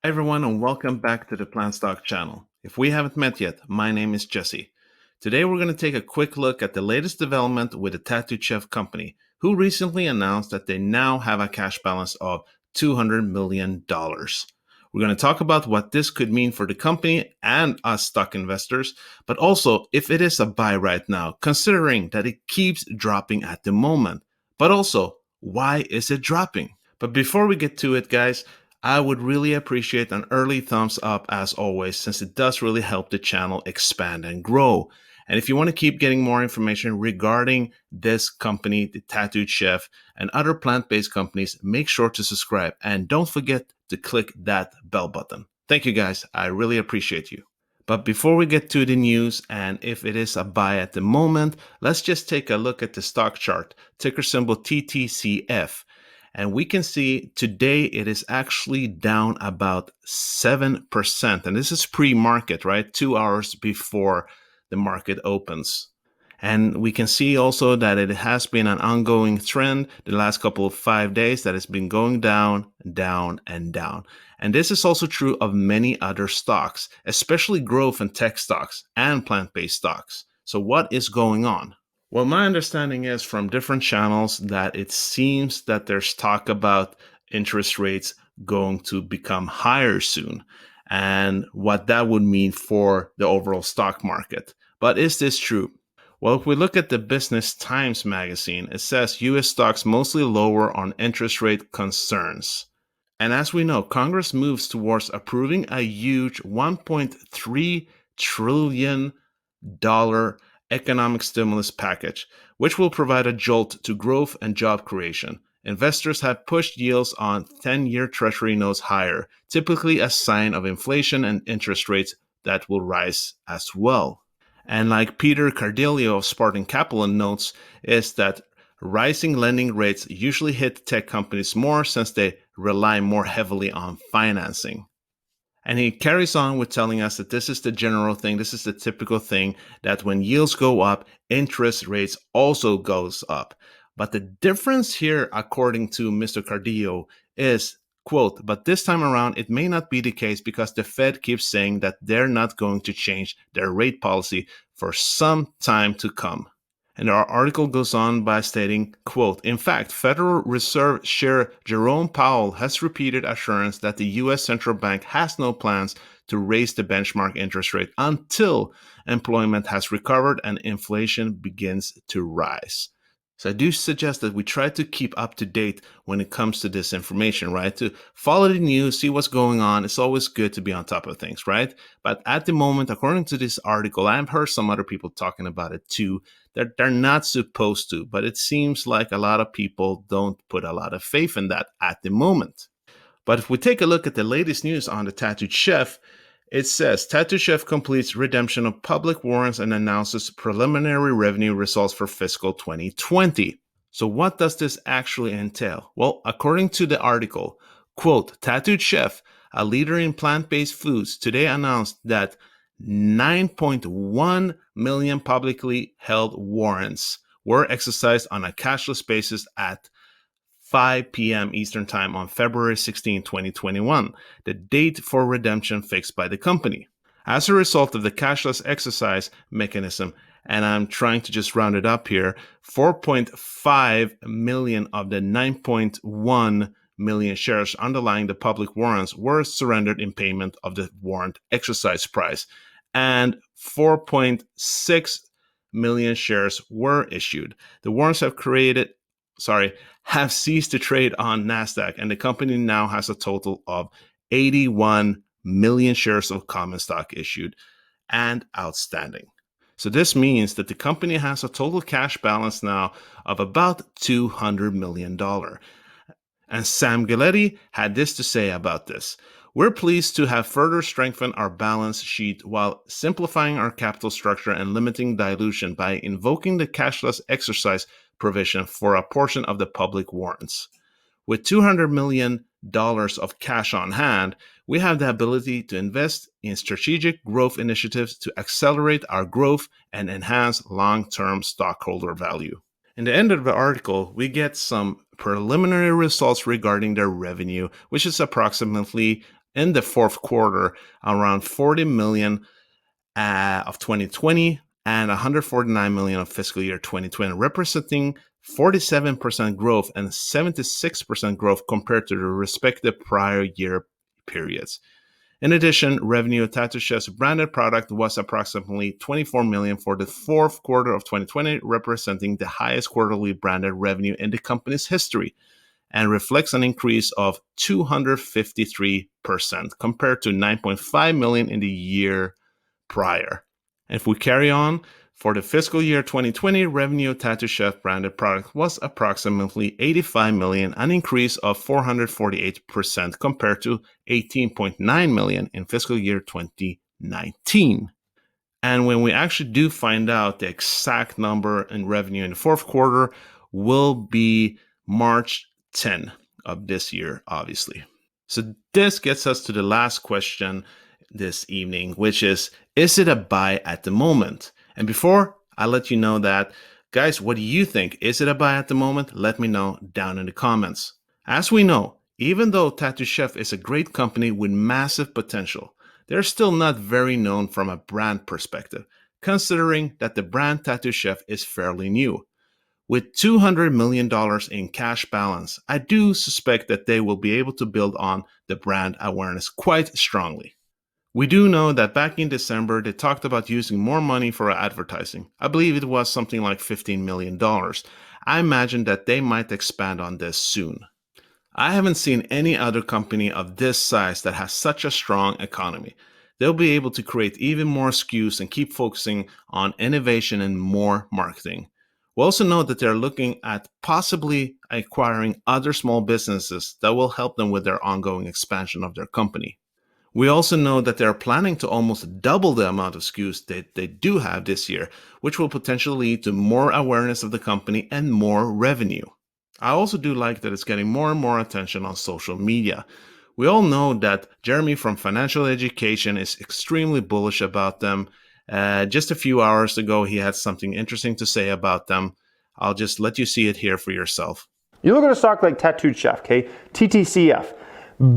Hi everyone and welcome back to the PlantStock channel. If we haven't met yet, my name is Jesse. Today we're going to take a quick look at the latest development with the tattooed chef company, who recently announced that they now have a cash balance of $200 million. We're going to talk about what this could mean for the company and us stock investors, but also if it is a buy right now, considering that it keeps dropping at the moment. But also, why is it dropping? But before we get to it, guys, I would really appreciate an early thumbs up as always, since it does really help the channel expand and grow. And if you want to keep getting more information regarding this company, the Tattooed Chef, and other plant-based companies, make sure to subscribe and don't forget to click that bell button. Thank you guys, I really appreciate you. But before we get to the news and if it is a buy at the moment, let's just take a look at the stock chart, ticker symbol TTCF. And we can see today it is actually down about 7%. And this is pre-market, right? 2 hours before the market opens. And we can see also that it has been an ongoing trend the last couple of 5 days that has been going down, down, and down. And this is also true of many other stocks, especially growth and tech stocks and plant-based stocks. So what is going on? Well, my understanding is from different channels that it seems that there's talk about interest rates going to become higher soon and what that would mean for the overall stock market. But is this true? Well, if we look at the Business Times magazine, it says US stocks mostly lower on interest rate concerns. And as we know, Congress moves towards approving a huge $1.3 trillion economic stimulus package, which will provide a jolt to growth and job creation. Investors have pushed yields on 10-year Treasury notes higher, typically a sign of inflation and interest rates that will rise as well. And like Peter Cardillo of Spartan Capital notes, is that rising lending rates usually hit tech companies more since they rely more heavily on financing. And he carries on with telling us that this is the general thing, this is the typical thing, that when yields go up, interest rates also goes up. But the difference here, according to Mr. Cardillo, is, quote, but this time around, it may not be the case because the Fed keeps saying that they're not going to change their rate policy for some time to come. And our article goes on by stating, quote, in fact, Federal Reserve Chair Jerome Powell has repeated assurance that the U.S. Central Bank has no plans to raise the benchmark interest rate until employment has recovered and inflation begins to rise. So I do suggest that we try to keep up to date when it comes to this information, right? To follow the news, see what's going on. It's always good to be on top of things, right? But at the moment, according to this article, I've heard some other people talking about it too, that they're not supposed to, but it seems like a lot of people don't put a lot of faith in that at the moment. But if we take a look at the latest news on the Tattooed Chef, it says Tattooed Chef completes redemption of public warrants and announces preliminary revenue results for fiscal 2020. So what does this actually entail? Well, according to the article, quote, Tattooed Chef, a leader in plant-based foods, today announced that 9.1 million publicly held warrants were exercised on a cashless basis at 5 p.m. Eastern Time on February 16, 2021, the date for redemption fixed by the company. As a result of the cashless exercise mechanism, and I'm trying to just round it up here, 4.5 million of the 9.1 million shares underlying the public warrants were surrendered in payment of the warrant exercise price, and 4.6 million shares were issued. The warrants have ceased to trade on NASDAQ, and the company now has a total of 81 million shares of common stock issued and outstanding. So this means that the company has a total cash balance now of about $200 million. And Sam Galetti had this to say about this. We're pleased to have further strengthened our balance sheet while simplifying our capital structure and limiting dilution by invoking the cashless exercise provision for a portion of the public warrants. With $200 million of cash on hand, we have the ability to invest in strategic growth initiatives to accelerate our growth and enhance long-term stockholder value. In the end of the article, we get some preliminary results regarding their revenue, which is approximately in the fourth quarter, around 40 million of 2020 and 149 million of fiscal year 2020, representing 47% growth and 76% growth compared to the respective prior year periods. In addition, revenue of Tattoo Chef's branded product was approximately 24 million for the fourth quarter of 2020, representing the highest quarterly branded revenue in the company's history, and reflects an increase of 253% compared to 9.5 million in the year prior. And if we carry on, for the fiscal year 2020, revenue of Tattoo Chef branded product was approximately 85 million, an increase of 448% compared to 18.9 million in fiscal year 2019. And when we actually do find out the exact number in revenue in the fourth quarter, will be March 10 of this year, obviously. So this gets us to the last question this evening, which is it a buy at the moment? And before I let you know that, guys, what do you think? Is it a buy at the moment? Let me know down in the comments. As we know, even though Tattoo Chef is a great company with massive potential, they're still not very known from a brand perspective, considering that the brand Tattoo Chef is fairly new. With $200 million in cash balance, I do suspect that they will be able to build on the brand awareness quite strongly. We do know that back in December, they talked about using more money for advertising. I believe it was something like $15 million. I imagine that they might expand on this soon. I haven't seen any other company of this size that has such a strong economy. They'll be able to create even more SKUs and keep focusing on innovation and more marketing. We also know that they're looking at possibly acquiring other small businesses that will help them with their ongoing expansion of their company. We also know that they're planning to almost double the amount of SKUs that they do have this year, which will potentially lead to more awareness of the company and more revenue. I also do like that it's getting more and more attention on social media. We all know that Jeremy from Financial Education is extremely bullish about them. Just a few hours ago, he had something interesting to say about them. I'll just let you see it here for yourself. You look at a stock like Tattooed Chef, okay? TTCF.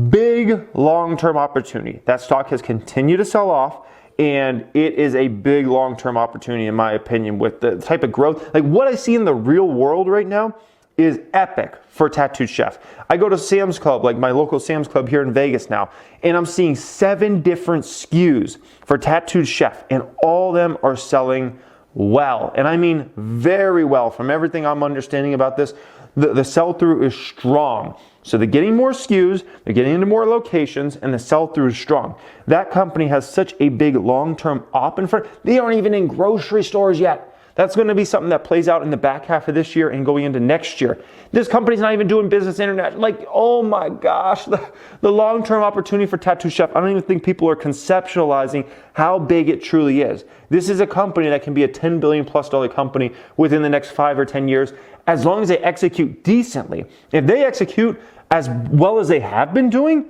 Big long-term opportunity. That stock has continued to sell off, and it is a big long-term opportunity in my opinion with the type of growth. Like what I see in the real world right now is epic for Tattooed Chef. I go to Sam's Club, like my local Sam's Club here in Vegas now, and I'm seeing 7 different SKUs for Tattooed Chef, and all of them are selling well. And I mean very well. From everything I'm understanding about this, the sell-through is strong. So they're getting more SKUs, they're getting into more locations, and the sell-through is strong. That company has such a big long-term op in front. They aren't even in grocery stores yet. That's going to be something that plays out in the back half of this year and going into next year. This company's not even doing business internet. Like, oh my gosh, the long-term opportunity for Tattoo Chef, I don't even think people are conceptualizing how big it truly is. This is a company that can be a $10 billion plus company within the next 5 or 10 years, as long as they execute decently. If they execute as well as they have been doing,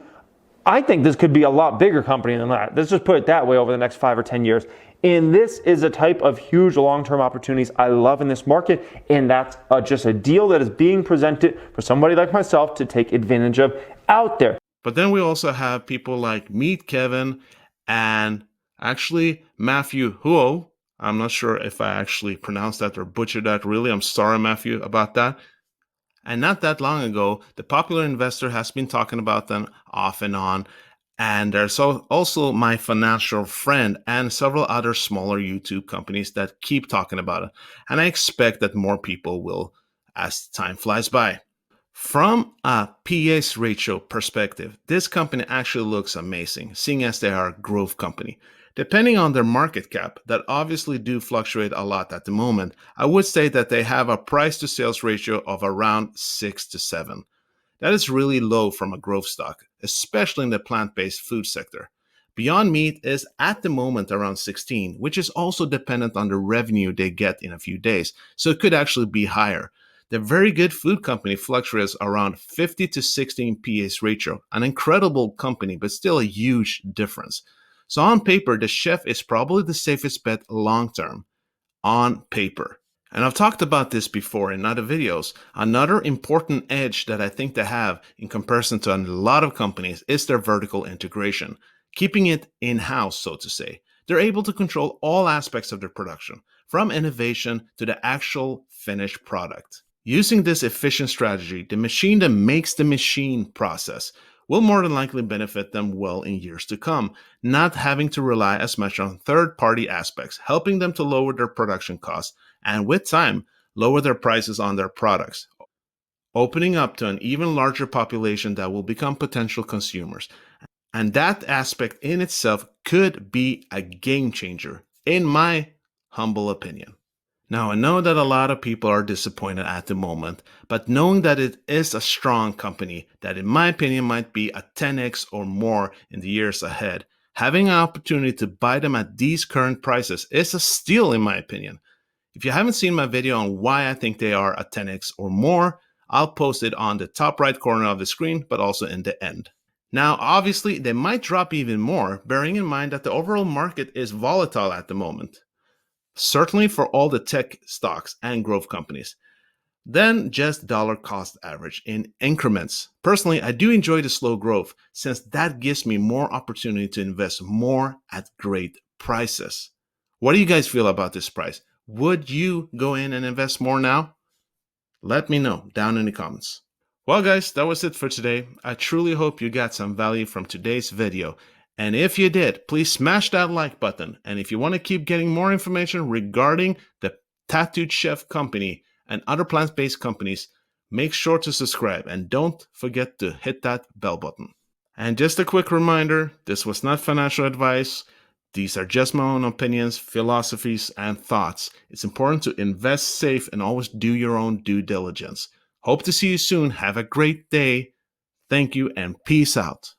I think this could be a lot bigger company than that. Let's just put it that way over the next 5 or 10 years. And this is a type of huge long-term opportunities I love in this market, and that's just a deal that is being presented for somebody like myself to take advantage of out there. But then we also have people like Meet Kevin and actually Matthew Huo. I'm not sure if I actually pronounced that or butchered that really. I'm sorry, Matthew, about that. And not that long ago, the Popular Investor has been talking about them off and on. And there's also My Financial Friend and several other smaller YouTube companies that keep talking about it. And I expect that more people will as time flies by. From a PA's ratio perspective, this company actually looks amazing, seeing as they are a growth company. Depending on their market cap, that obviously do fluctuate a lot at the moment, I would say that they have a price to sales ratio of around 6 to 7. That is really low from a growth stock, especially in the plant-based food sector. Beyond Meat is at the moment around 16, which is also dependent on the revenue they get in a few days, so it could actually be higher. The Very Good Food Company fluctuates around 50 to 16 PA's ratio, an incredible company, but still a huge difference. So on paper, the chef is probably the safest bet long-term. On paper. And I've talked about this before in other videos. Another important edge that I think they have in comparison to a lot of companies is their vertical integration, keeping it in-house, so to say. They're able to control all aspects of their production, from innovation to the actual finished product. Using this efficient strategy, the machine that makes the machine process will more than likely benefit them well in years to come, not having to rely as much on third-party aspects, helping them to lower their production costs and with time, lower their prices on their products, opening up to an even larger population that will become potential consumers. And that aspect in itself could be a game changer, in my humble opinion. Now, I know that a lot of people are disappointed at the moment, but knowing that it is a strong company that, in my opinion, might be a 10x or more in the years ahead, having an opportunity to buy them at these current prices is a steal, in my opinion. If you haven't seen my video on why I think they are a 10x or more, I'll post it on the top right corner of the screen, but also in the end. Now, obviously, they might drop even more, bearing in mind that the overall market is volatile at the moment, certainly for all the tech stocks and growth companies. Then just dollar cost average in increments. Personally, I do enjoy the slow growth since that gives me more opportunity to invest more at great prices. What do you guys feel about this price? Would you go in and invest more now? Let me know down in the comments. Well, guys, that was it for today. I truly hope you got some value from today's video. And if you did, please smash that like button. And if you want to keep getting more information regarding the Tattooed Chef company and other plant-based companies, make sure to subscribe and don't forget to hit that bell button. And just a quick reminder, this was not financial advice. These are just my own opinions, philosophies, and thoughts. It's important to invest safe and always do your own due diligence. Hope to see you soon. Have a great day. Thank you and peace out.